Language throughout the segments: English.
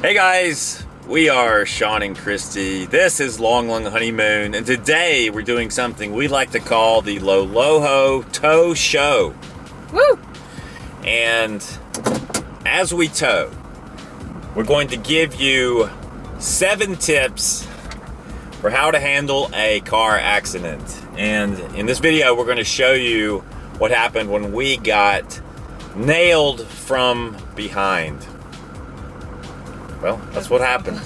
Hey guys, we are Sean and Christy. This is Long Long Honeymoon, and today we're doing something we like to call the Loloho Tow Show. Woo! And as we tow, we're going to give you 7 tips for how to handle a car accident. And in this video, we're going to show you what happened when we got nailed from behind. Well, that's what happened.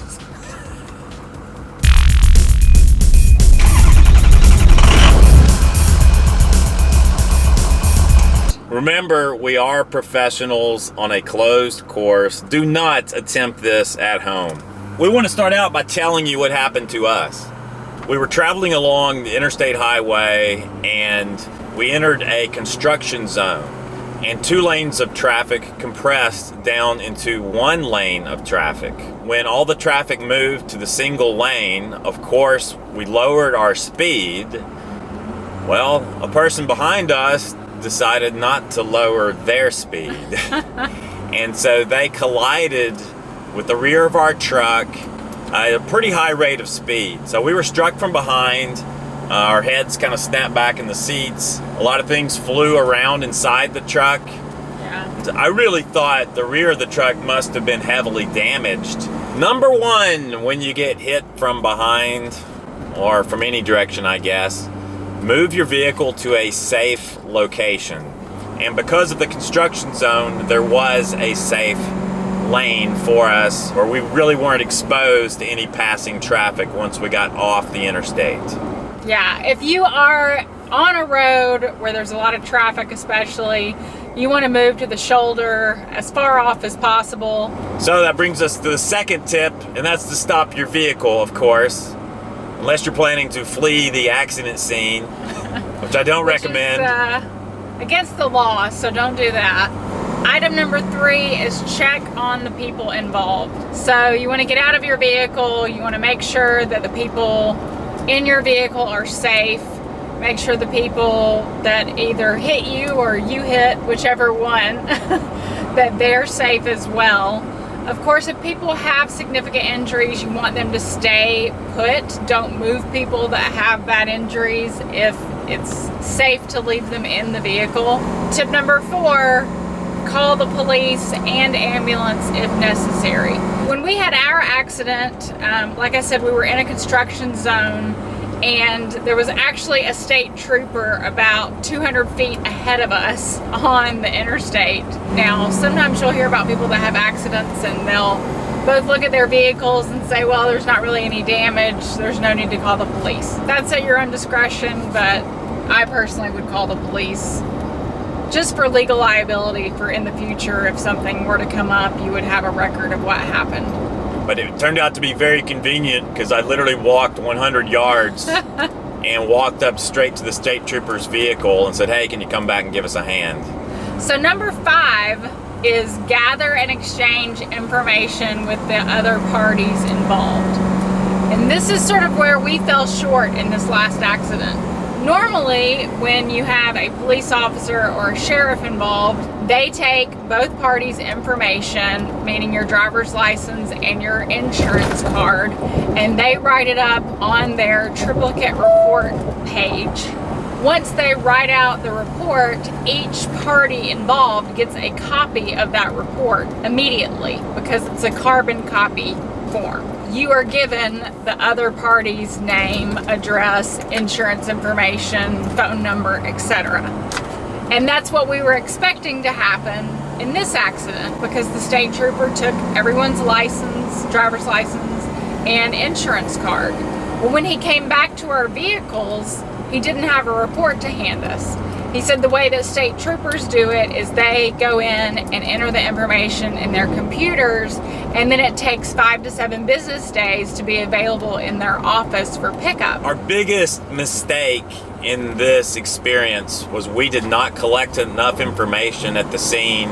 Remember, we are professionals on a closed course. Do not attempt this at home. We want to start out by telling you what happened to us. We were traveling along the interstate highway and we entered a construction zone. And 2 lanes of traffic compressed down into 1 lane of traffic. When all the traffic moved to the single lane, of course, we lowered our speed. Well, a person behind us decided not to lower their speed. And so they collided with the rear of our truck at a pretty high rate of speed. So we were struck from behind. Our heads kind of snapped back in the seats. A lot of things flew around inside the truck. Yeah. I really thought the rear of the truck must have been heavily damaged. Number 1, when you get hit from behind, or from any direction, I guess, move your vehicle to a safe location. And because of the construction zone, there was a safe lane for us, where we really weren't exposed to any passing traffic once we got off the interstate. Yeah, if you are on a road where there's a lot of traffic especially, you want to move to the shoulder as far off as possible. So that brings us to the second tip, and that's to stop your vehicle, of course. Unless you're planning to flee the accident scene, which I don't recommend. Is, against the law, so don't do that. Item number 3 is check on the people involved. So you want to get out of your vehicle, you want to make sure that the people in your vehicle are safe. Make sure the people that either hit you or you hit, whichever one, that they're safe as well. Of course, if people have significant injuries, you want them to stay put. Don't move people that have bad injuries if it's safe to leave them in the vehicle. Tip number 4, call the police and ambulance if necessary. When we had our accident, like I said, we were in a construction zone, and there was actually a state trooper about 200 feet ahead of us on the interstate. Now, sometimes you'll hear about people that have accidents and they'll both look at their vehicles and say, well, there's not really any damage, there's no need to call the police. That's at your own discretion, but I personally would call the police just for legal liability, for in the future if something were to come up, you would have a record of what happened. But it turned out to be very convenient because I literally walked 100 yards and walked up straight to the state trooper's vehicle and said, hey, can you come back and give us a hand? So number 5 is gather and exchange information with the other parties involved. And this is sort of where we fell short in this last accident. Normally, when you have a police officer or a sheriff involved, they take both parties' information, meaning your driver's license and your insurance card, and they write it up on their triplicate report page. Once they write out the report, each party involved gets a copy of that report immediately because it's a carbon copy form. You are given the other party's name, address, insurance information, phone number, etc. And that's what we were expecting to happen in this accident because the state trooper took everyone's license, driver's license, and insurance card. Well, when he came back to our vehicles, he didn't have a report to hand us. He said the way that state troopers do it is they go in and enter the information in their computers, and then it takes 5 to 7 business days to be available in their office for pickup. Our biggest mistake in this experience was we did not collect enough information at the scene.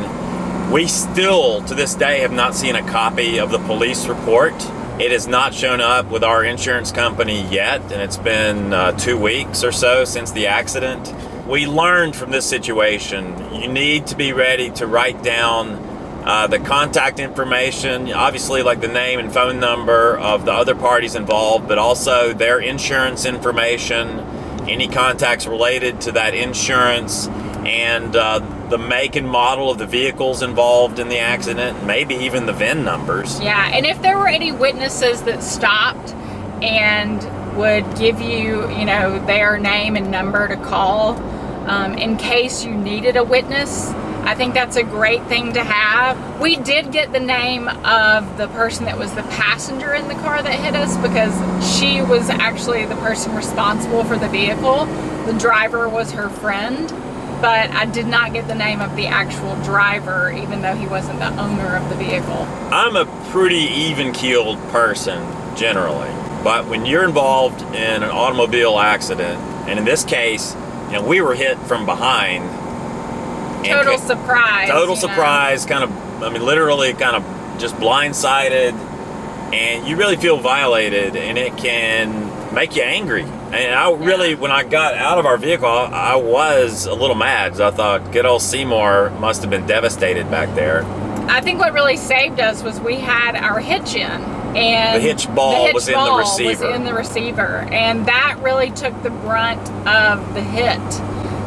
We still, to this day, have not seen a copy of the police report. It has not shown up with our insurance company yet, and it's been 2 weeks or so since the accident. We learned from this situation, you need to be ready to write down The contact information, obviously like the name and phone number of the other parties involved, but also their insurance information, any contacts related to that insurance, and the make and model of the vehicles involved in the accident, maybe even the VIN numbers. Yeah, and if there were any witnesses that stopped and would give you, you know, their name and number to call in case you needed a witness, I think that's a great thing to have. We did get the name of the person that was the passenger in the car that hit us because she was actually the person responsible for the vehicle. The driver was her friend, but I did not get the name of the actual driver, even though he wasn't the owner of the vehicle. I'm a pretty even-keeled person, generally. But when you're involved in an automobile accident, and in this case, you know, we were hit from behind. Total surprise. Total surprise, kind of, I mean, literally kind of just blindsided. And you really feel violated, and it can make you angry. And I really, when I got out of our vehicle, I was a little mad. 'Cause I thought, good old Seymour must have been devastated back there. I think what really saved us was we had our hitch in, and the hitch ball was in the receiver. Was in the receiver, and that really took the brunt of the hit.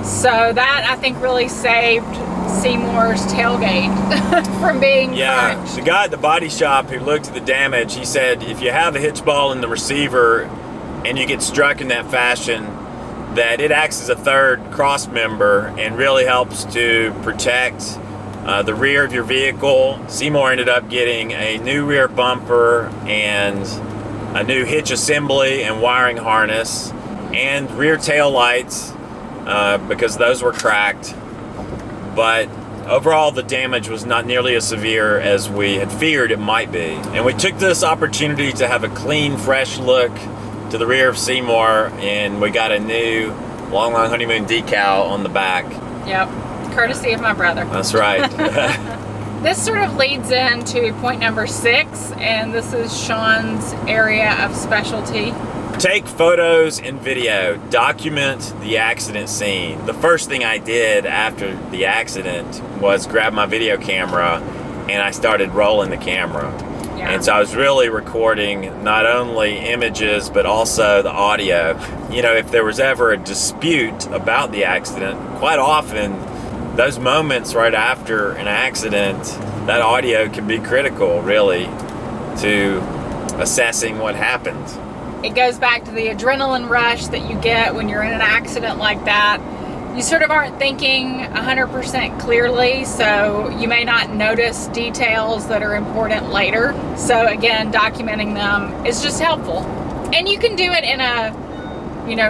So that, I think, really saved Seymour's tailgate from being crunched. The guy at the body shop who looked at the damage, he said if you have a hitch ball in the receiver and you get struck in that fashion, that it acts as a third cross member and really helps to protect the rear of your vehicle. Seymour ended up getting a new rear bumper and a new hitch assembly and wiring harness and rear tail lights because those were cracked. But overall, the damage was not nearly as severe as we had feared it might be. And we took this opportunity to have a clean, fresh look to the rear of Seymour, and we got a new Long Long Honeymoon decal on the back. Yep, courtesy of my brother. That's right. This sort of leads into point number 6, and this is Sean's area of specialty. Take photos and video. Document the accident scene. The first thing I did after the accident was grab my video camera and I started rolling the camera. Yeah. And so I was really recording not only images but also the audio. You know, if there was ever a dispute about the accident, quite often those moments right after an accident, that audio can be critical, really, to assessing what happened. It goes back to the adrenaline rush that you get when you're in an accident like that. You sort of aren't thinking 100% clearly, so you may not notice details that are important later. So again, documenting them is just helpful. And you can do it in a, you know,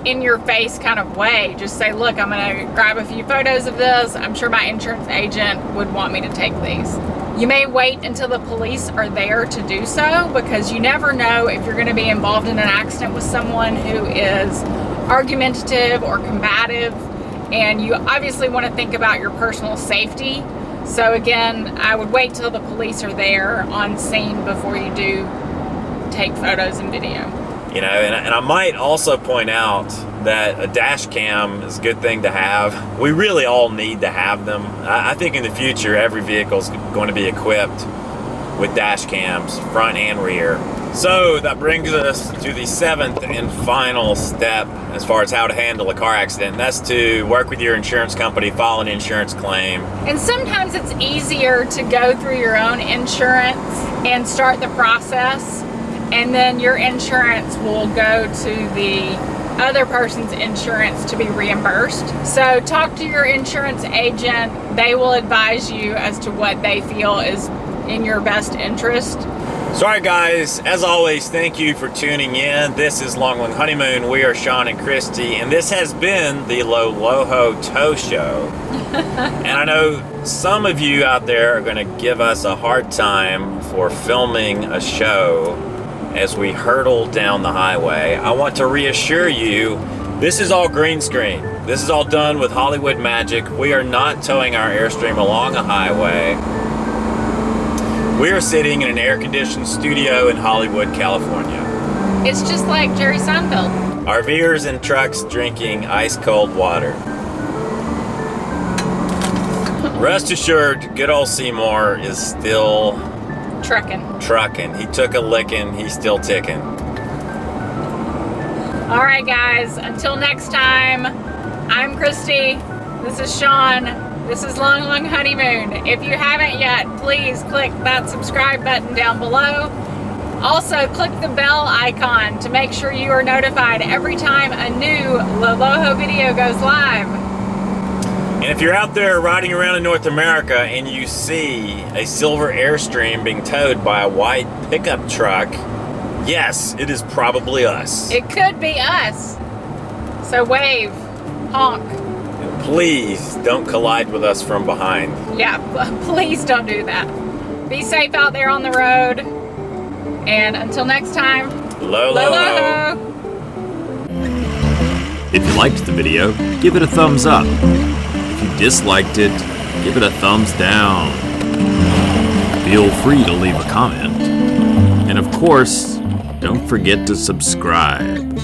in-your-face kind of way. Just say, look, I'm gonna grab a few photos of this. I'm sure my insurance agent would want me to take these. You may wait until the police are there to do so, because you never know if you're going to be involved in an accident with someone who is argumentative or combative, and you obviously want to think about your personal safety. So again, I would wait till the police are there on scene before you do take photos and video. You know, and I might also point out that a dash cam is a good thing to have. We really all need to have them. I think in the future, every vehicle is going to be equipped with dash cams, front and rear. So that brings us to the 7th and final step as far as how to handle a car accident. And that's to work with your insurance company, file an insurance claim. And sometimes it's easier to go through your own insurance and start the process, and then your insurance will go to the other person's insurance to be reimbursed. So talk to your insurance agent. They will advise you as to what they feel is in your best interest. So, all right, guys, as always, thank you for tuning in. This is Long Long Honeymoon. We are Sean and Christy, and this has been the Loloho Tow Show. And I know some of you out there are going to give us a hard time for filming a show as we hurtle down the highway. I want to reassure you, this is all green screen. This is all done with Hollywood magic. We are not towing our Airstream along a highway. We are sitting in an air-conditioned studio in Hollywood, California. It's just like Jerry Seinfeld. RVers and trucks drinking ice-cold water. Rest assured, good old Seymour is still Trucking. He took a licking, he's still ticking. All right, guys. Until next time, I'm Christy. This is Sean. This is Long Long Honeymoon. If you haven't yet, please click that subscribe button down below. Also, click the bell icon to make sure you are notified every time a new Loloho video goes live. And if you're out there riding around in North America and you see a silver Airstream being towed by a white pickup truck, yes, it is probably us. It could be us. So wave, honk. Please don't collide with us from behind. Yeah, please don't do that. Be safe out there on the road. And until next time, Loloho. If you liked the video, give it a thumbs up. If you disliked it, give it a thumbs down. Feel free to leave a comment. And of course, don't forget to subscribe.